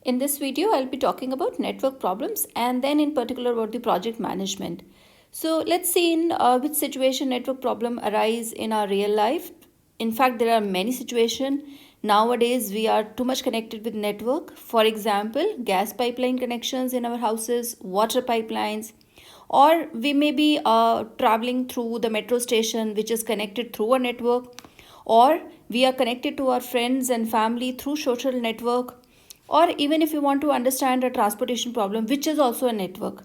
In this video, I'll be talking about network problems and then in particular about the project management. So let's see in which situation network problem arise in our real life. In fact, there are many situations. Nowadays, we are too much connected with network. For example, gas pipeline connections in our houses, water pipelines, or we may be traveling through the metro station which is connected through a network, or we are connected to our friends and family through social network, or even if you want to understand a transportation problem which is also a network.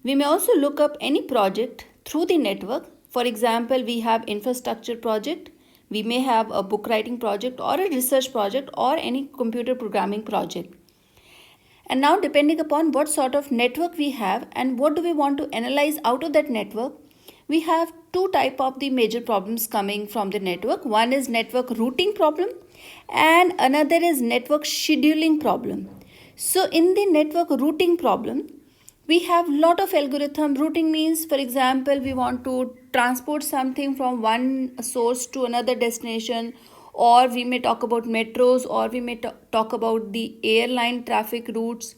We may also look up any project through the network. For example, we have infrastructure project, we may have a book writing project or a research project or any computer programming project. And now, depending upon what sort of network we have and what do we want to analyze out of that network, we have two type of the major problems coming from the network. One is network routing problem and another is network scheduling problem. So in the network routing problem, we have lot of algorithm. Routing means, for example, we want to transport something from one source to another destination, or we may talk about metros, or we may talk about the airline traffic routes,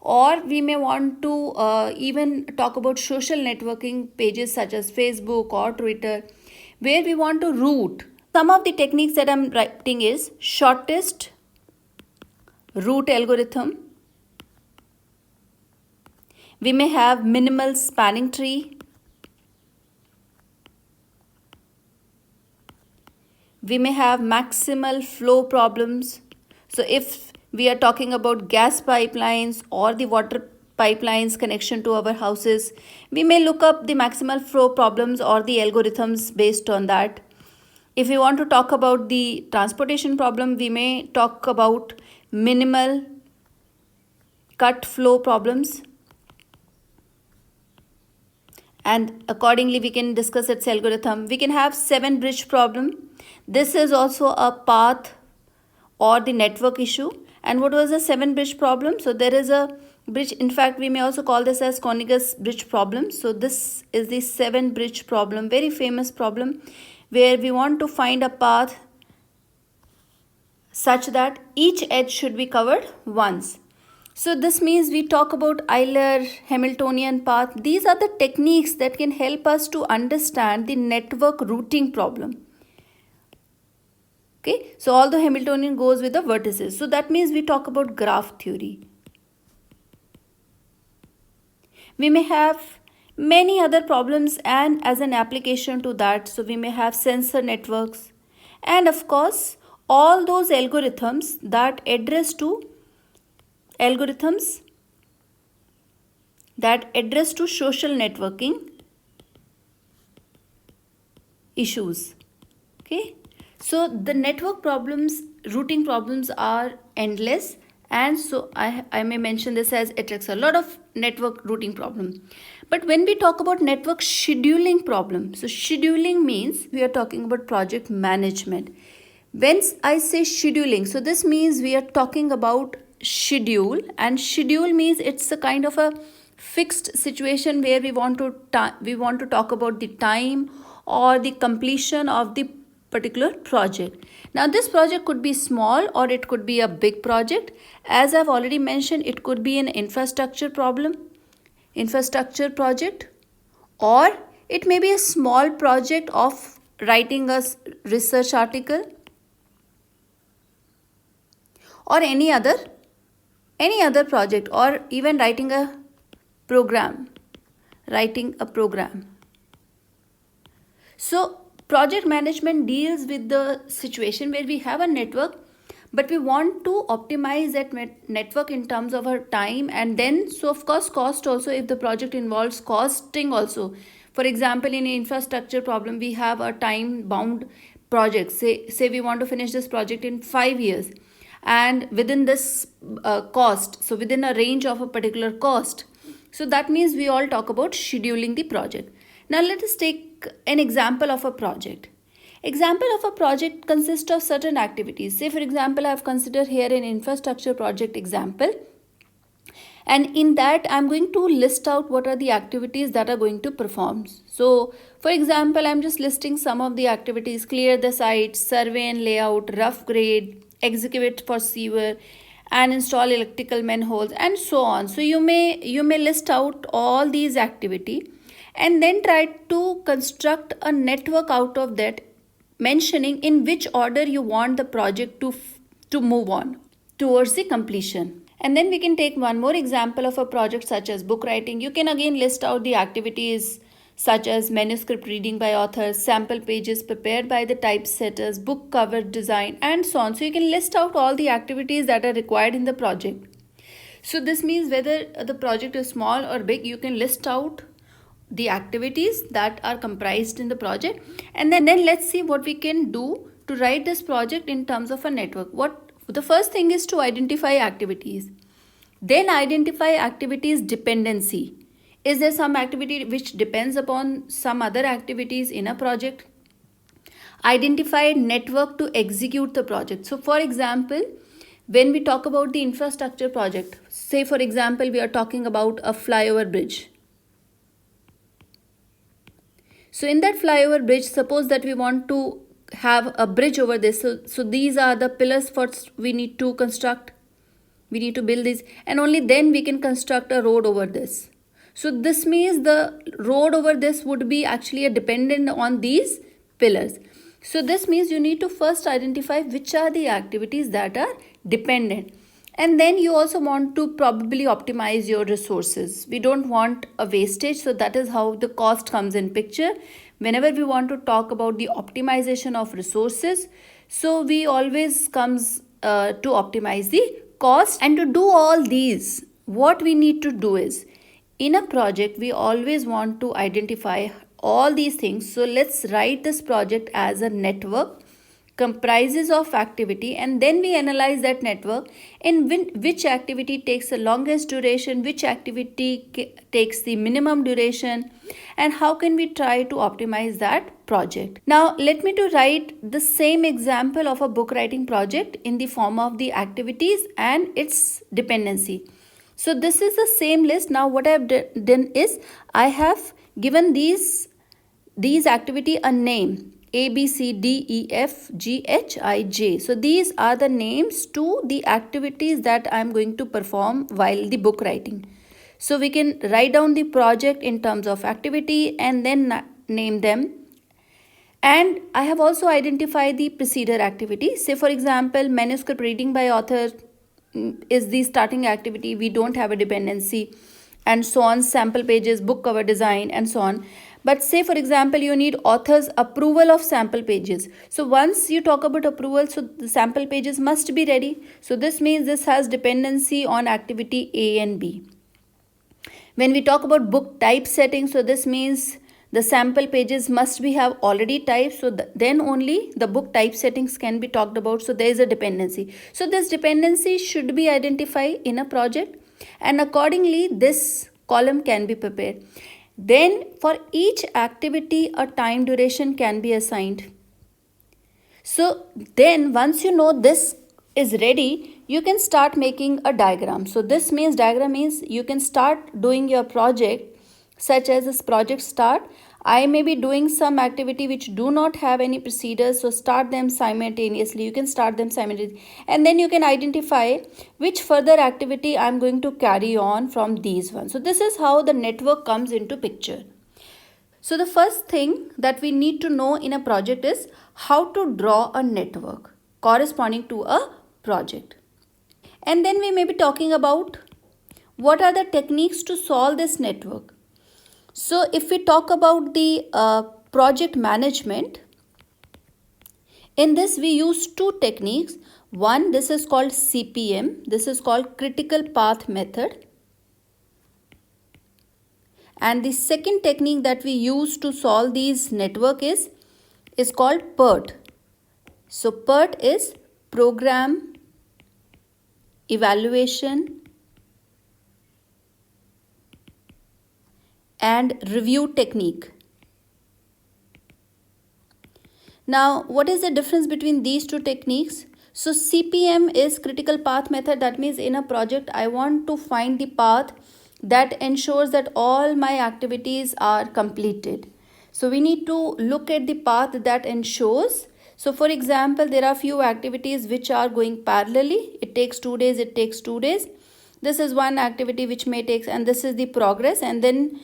or we may want to even talk about social networking pages such as Facebook or Twitter, where we want to route. Some of the techniques that I'm writing is shortest route algorithm. We may have minimal spanning tree. We may have maximal flow problems. So if we are talking about gas pipelines or the water pipelines connection to our houses, we may look up the maximal flow problems or the algorithms based on that. If we want to talk about the transportation problem, we may talk about minimal cut flow problems, and accordingly we can discuss its algorithm. We can have 7-bridge problem. This is also a path or the network issue. And what was the 7-bridge problem? So there is a bridge, in fact we may also call this as Conigus bridge problem. So this is the 7-bridge problem, very famous problem, where we want to find a path such that each edge should be covered once. So this means we talk about Euler, Hamiltonian path. These are the techniques that can help us to understand the network routing problem. Okay, so although Hamiltonian goes with the vertices, so that means we talk about graph theory. We may have many other problems, and as an application to that, so we may have sensor networks, and of course all those algorithms that address to social networking issues. Okay, so the network problems, routing problems are endless, and so I may mention this as it takes a lot of network routing problem. But when we talk about network scheduling problem, so scheduling means we are talking about project management. When I say scheduling, so this means we are talking about schedule, and schedule means it's a kind of a fixed situation where we want to talk about the time or the completion of the particular project. Now this project could be small or it could be a big project. As I've already mentioned, it could be an infrastructure project, or it may be a small project of writing a research article, or any other project, or even writing a program. So project management deals with the situation where we have a network, but we want to optimize that network in terms of our time, and then so of course cost also, if the project involves costing also. For example, in an infrastructure problem, we have a time bound project. Say we want to finish this project in 5 years, and within this cost, so within a range of a particular cost. So that means we all talk about scheduling the project. Now let us take an example of a project. Example of a project consists of certain activities. Say for example, I have considered here an infrastructure project example, and in that I'm going to list out what are the activities that are going to perform. So for example, I'm just listing some of the activities: clear the site, survey and layout, rough grade, excavate for sewer, and install electrical manholes and so on. So you may list out all these activity and then try to construct a network out of that, mentioning in which order you want the project to move on towards the completion. And then we can take one more example of a project such as book writing. You can again list out the activities such as manuscript reading by authors, sample pages prepared by the typesetters, book cover design, and so on. So you can list out all the activities that are required in the project. So this means whether the project is small or big, you can list out the activities that are comprised in the project. And then let's see what we can do to write this project in terms of a network. The first thing is to identify activities. Then identify activities dependency. Is there some activity which depends upon some other activities in a project? Identify network to execute the project. So for example, when we talk about the infrastructure project, say for example, we are talking about a flyover bridge. So in that flyover bridge, suppose that we want to have a bridge over this. So these are the pillars we need to construct. We need to build these, and only then we can construct a road over this. So this means the road over this would be actually a dependent on these pillars. So this means you need to first identify which are the activities that are dependent. And then you also want to probably optimize your resources. We don't want a wastage. So that is how the cost comes in picture. Whenever we want to talk about the optimization of resources, so we always comes to optimize the cost. And to do all these, what we need to do is, in a project, we always want to identify all these things. So let's write this project as a network comprises of activity, and then we analyze that network in which activity takes the longest duration, which activity takes the minimum duration, and how can we try to optimize that project. Now let me to write the same example of a book writing project in the form of the activities and its dependency. So this is the same list. Now what I have done is I have given these activity a name: A, B, C, D, E, F, G, H, I, J. So these are the names to the activities that I am going to perform while the book writing. So we can write down the project in terms of activity and then name them. And I have also identified the preceder activity. Say for example, manuscript reading by author is the starting activity. We don't have a dependency, and so on. Sample pages, book cover design, and so on. But say for example, you need author's approval of sample pages. So once you talk about approval, so the sample pages must be ready. So this means this has dependency on activity A and B. When we talk about book typesetting, so this means the sample pages must be have already typed. So then only the book typesettings can be talked about. So there is a dependency. So this dependency should be identified in a project, and accordingly this column can be prepared. Then for each activity a time duration can be assigned. So then once you know this is ready, you can start making a diagram. So this means diagram means you can start doing your project, such as this project start. I may be doing some activity which do not have any preceders, so start them simultaneously. You can start them simultaneously, and then you can identify which further activity I'm going to carry on from these ones. So this is how the network comes into picture. So the first thing that we need to know in a project is how to draw a network corresponding to a project. And then we may be talking about what are the techniques to solve this network. So if we talk about the project management, in this we use two techniques. One, this is called CPM. This is called critical path method. And the second technique that we use to solve these network is called PERT. So PERT is program evaluation and review technique. Now, what is the difference between these two techniques? So CPM is critical path method. That means in a project, I want to find the path that ensures that all my activities are completed. So we need to look at the path that ensures. So for example, there are few activities which are going parallelly. It takes 2 days, it takes 2 days. This is one activity which may take, and this is the progress. And then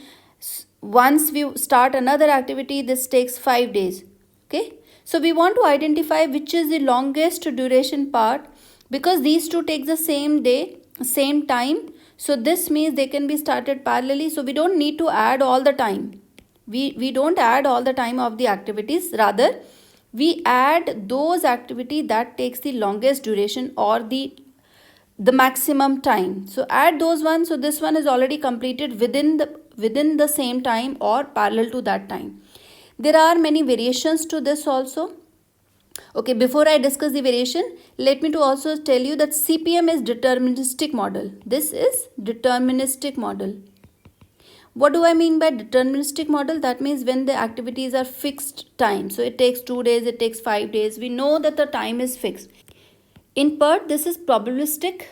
once we start another activity, this takes 5 days. Okay. So we want to identify which is the longest duration part, because these two take the same day, same time. So this means they can be started parallelly. So we don't need to add all the time. We don't add all the time of the activities. Rather, we add those activity that takes the longest duration or the maximum time. So add those ones. So this one is already completed within the same time or parallel to that time. There are many variations to this also. Okay, before I discuss the variation, let me to also tell you that CPM is deterministic model. This is deterministic model. What do I mean by deterministic model? That means when the activities are fixed time. So it takes 2 days, it takes 5 days. We know that the time is fixed. In PERT, this is probabilistic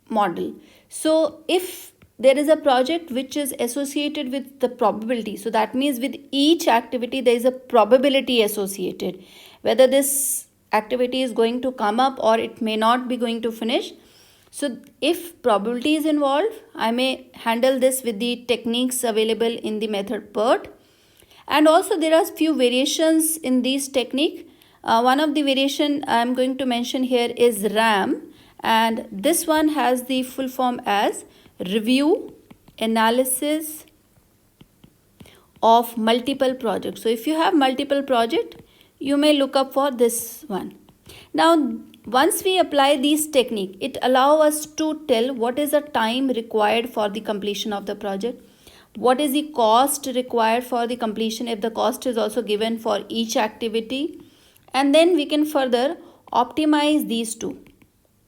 model. So if there is a project which is associated with the probability, so that means with each activity there is a probability associated, whether this activity is going to come up or it may not be going to finish. So if probability is involved, I may handle this with the techniques available in the method PERT. And also there are few variations in this technique. One of the variation I am going to mention here is RAM, and this one has the full form as review analysis of multiple projects. So if you have multiple projects, you may look up for this one. Now once we apply this technique, it allows us to tell what is the time required for the completion of the project, what is the cost required for the completion if the cost is also given for each activity, and then we can further optimize these two.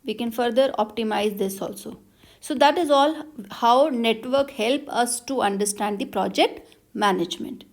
We can further optimize this also. So that is all how network help us to understand the project management.